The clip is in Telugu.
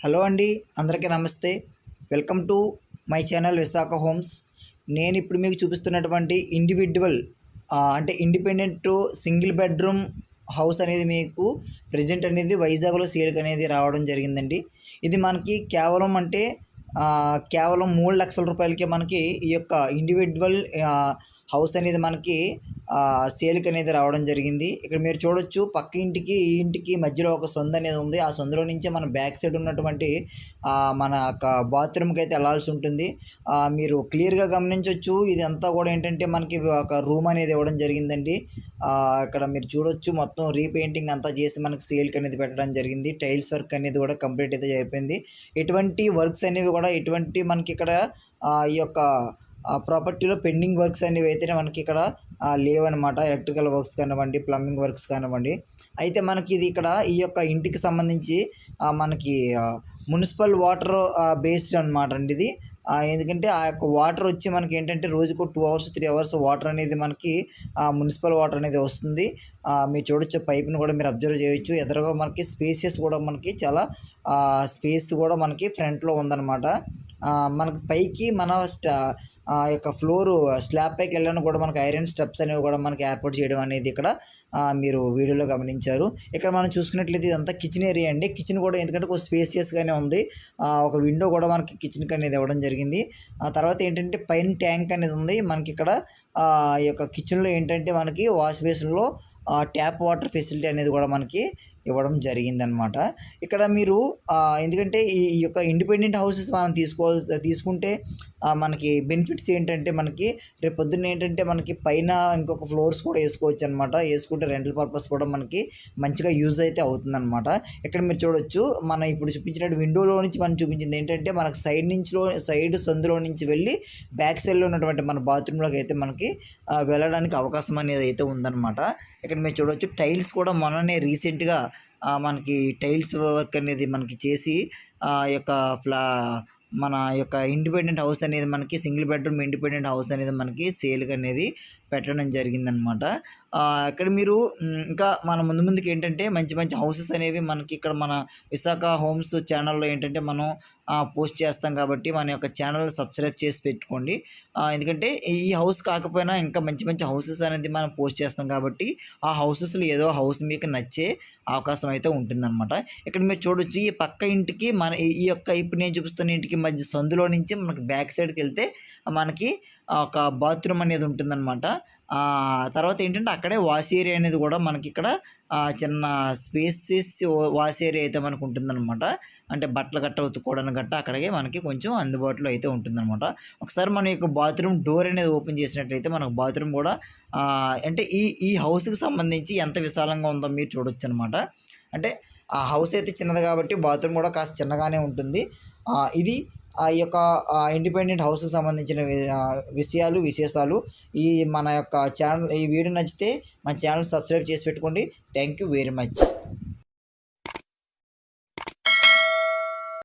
హలో అండి, అందరికీ నమస్తే. Welcome to my channel Visakha homes. నేను ఇప్పుడు మీకు చూపిస్తున్నటువంటి ఇండివిజువల్ అంటే ఇండిపెండెంట్ సింగిల్ బెడ్రూమ్ హౌస్ అనేది మీకు ప్రజెంట్ అనేది వైజాగ్లో సేల్కి అనేది రావడం జరిగిందండి. ఇది మనకి కేవలం 3 లక్షల రూపాయలకే మనకి ఈ యొక్క ఇండివిజువల్ హౌస్ అనేది మనకి సేల్కి అనేది రావడం జరిగింది. ఇక్కడ మీరు చూడొచ్చు, పక్క ఇంటికి ఈ ఇంటికి మధ్యలో ఒక సందు అనేది ఉంది. ఆ సందులో నుంచే మన బ్యాక్ సైడ్ ఉన్నటువంటి మన యొక్క బాత్రూమ్కి అయితే వెళ్ళాల్సి ఉంటుంది. మీరు క్లియర్గా గమనించవచ్చు. ఇదంతా కూడా ఏంటంటే మనకి ఒక రూమ్ అనేది ఇవ్వడం జరిగిందండి. ఇక్కడ మీరు చూడొచ్చు, మొత్తం రీపెయింటింగ్ అంతా చేసి మనకి సేల్కి అనేది పెట్టడం జరిగింది. టైల్స్ వర్క్ అనేది కూడా కంప్లీట్ అయితే అయిపోయింది. ఎటువంటి వర్క్స్ అనేవి కూడా మనకి ఇక్కడ ఈ యొక్క ప్రాపర్టీలో పెండింగ్ వర్క్స్ అనేవి అయితేనే మనకి ఇక్కడ లేవన్నమాట. ఎలక్ట్రికల్ వర్క్స్ కానివ్వండి, ప్లంబింగ్ వర్క్స్ కానివ్వండి. అయితే మనకి ఇది ఇక్కడ ఈ యొక్క ఇంటికి సంబంధించి మనకి మున్సిపల్ వాటర్ బేస్డ్ అనమాట అండి ఇది. ఎందుకంటే ఆ యొక్క వాటర్ వచ్చి మనకి ఏంటంటే రోజుకు 2 అవర్స్ 3 అవర్స్ వాటర్ అనేది మనకి మున్సిపల్ వాటర్ అనేది వస్తుంది. మీరు చూడొచ్చు, పైప్ని కూడా మీరు అబ్జర్వ్ చేయొచ్చు. ఎదురుగా మనకి స్పేసెస్ కూడా మనకి చాలా స్పేస్ కూడా మనకి ఫ్రంట్లో ఉందన్నమాట. మనకి పైకి మన యొక్క ఫ్లోరు స్లాబ్ పైకి వెళ్ళడానికి కూడా మనకి ఐరన్ స్టెప్స్ అనేవి కూడా మనకి ఏర్పాటు చేయడం అనేది ఇక్కడ మీరు వీడియోలో గమనించారు. ఇక్కడ మనం చూసుకున్నట్లయితే ఇదంతా కిచెన్ ఏరియా అండి. కిచెన్ కూడా ఎందుకంటే కొంచెం స్పేసియస్గానే ఉంది. ఒక విండో కూడా మనకి కిచెన్కి అనేది ఇవ్వడం జరిగింది. ఆ తర్వాత ఏంటంటే పైన ట్యాంక్ అనేది ఉంది మనకి ఇక్కడ. ఈ యొక్క కిచెన్లో ఏంటంటే మనకి వాష్ బేసిన్లో ట్యాప్ వాటర్ ఫెసిలిటీ అనేది కూడా మనకి ఇవ్వడం జరిగిందనమాట. ఇక్కడ మీరు ఎందుకంటే ఈ యొక్క ఇండిపెండెంట్ హౌసెస్ మనం తీసుకుంటే మనకి బెనిఫిట్స్ ఏంటంటే మనకి రేపు పొద్దున్న ఏంటంటే మనకి పైన ఇంకొక ఫ్లోర్స్ కూడా వేసుకోవచ్చు అనమాట. వేసుకుంటే రెంటల్ పర్పస్ కూడా మనకి మంచిగా యూజ్ అయితే అవుతుందన్నమాట. ఇక్కడ మీరు చూడొచ్చు, మనం ఇప్పుడు చూపించినట్టు విండోలో నుంచి మనం చూపించింది ఏంటంటే మనకి సైడ్ సందులో నుంచి వెళ్ళి బ్యాక్ సైడ్లో ఉన్నటువంటి మన బాత్రూంలోకి అయితే మనకి వెళ్ళడానికి అవకాశం అనేది అయితే ఉందన్నమాట. ఇక్కడ మీరు చూడవచ్చు, టైల్స్ కూడా మొన్ననే రీసెంట్గా మనకి టైల్స్ వర్క్ అనేది మనకి చేసి యొక్క మన యొక్క ఇండిపెండెంట్ హౌస్ అనేది మనకి సింగిల్ బెడ్రూమ్ ఇండిపెండెంట్ హౌస్ అనేది మనకి సేల్కి అనేది పెట్టడం జరిగిందనమాట. ఇక్కడ మీరు ఇంకా మన ముందుకి ఏంటంటే మంచి మంచి హౌసెస్ అనేవి మనకి ఇక్కడ మన విశాఖ హోమ్స్ ఛానల్లో ఏంటంటే మనం పోస్ట్ చేస్తాం కాబట్టి మన యొక్క ఛానల్ సబ్స్క్రైబ్ చేసి పెట్టుకోండి. ఎందుకంటే ఈ హౌస్ కాకపోయినా ఇంకా మంచి మంచి హౌసెస్ అనేది మనం పోస్ట్ చేస్తాం కాబట్టి ఆ హౌసెస్లో ఏదో హౌస్ మీకు నచ్చే అవకాశం అయితే ఉంటుందన్నమాట. ఇక్కడ మీరు చూడొచ్చు, ఈ పక్క ఇంటికి ఈ యొక్క ఇప్పుడు నేను చూపిస్తున్న ఇంటికి మధ్య సందులో నుంచి మనకి బ్యాక్ సైడ్కి వెళ్తే మనకి ఒక బాత్రూమ్ అనేది ఉంటుందన్నమాట. తర్వాత ఏంటంటే అక్కడే వాష్ ఏరియా అనేది కూడా మనకి ఇక్కడ చిన్న స్పేసెస్ వాష్ ఏరియా అయితే మనకు ఉంటుందన్నమాట. అంటే బట్టలు గట్ట ఉతుక్కోవడానికి గట్ట అక్కడికే మనకి కొంచెం అందుబాటులో అయితే ఉంటుందన్నమాట. ఒకసారి మన యొక్క బాత్రూమ్ డోర్ అనేది ఓపెన్ చేసినట్లయితే మనకు బాత్రూమ్ కూడా అంటే ఈ హౌస్కి సంబంధించి ఎంత విశాలంగా ఉందో మీరు చూడొచ్చు అనమాట. అంటే ఆ హౌస్ అయితే చిన్నది కాబట్టి బాత్రూమ్ కూడా కాస్త చిన్నగానే ఉంటుంది. ఇది ఈ యొక్క ఇండిపెండెంట్ హౌస్కి సంబంధించిన విశేషాలు. ఈ మన యొక్క ఛానల్ ఈ వీడియో నచ్చితే మన ఛానల్ సబ్స్క్రైబ్ చేసి పెట్టుకోండి. Thank you very much.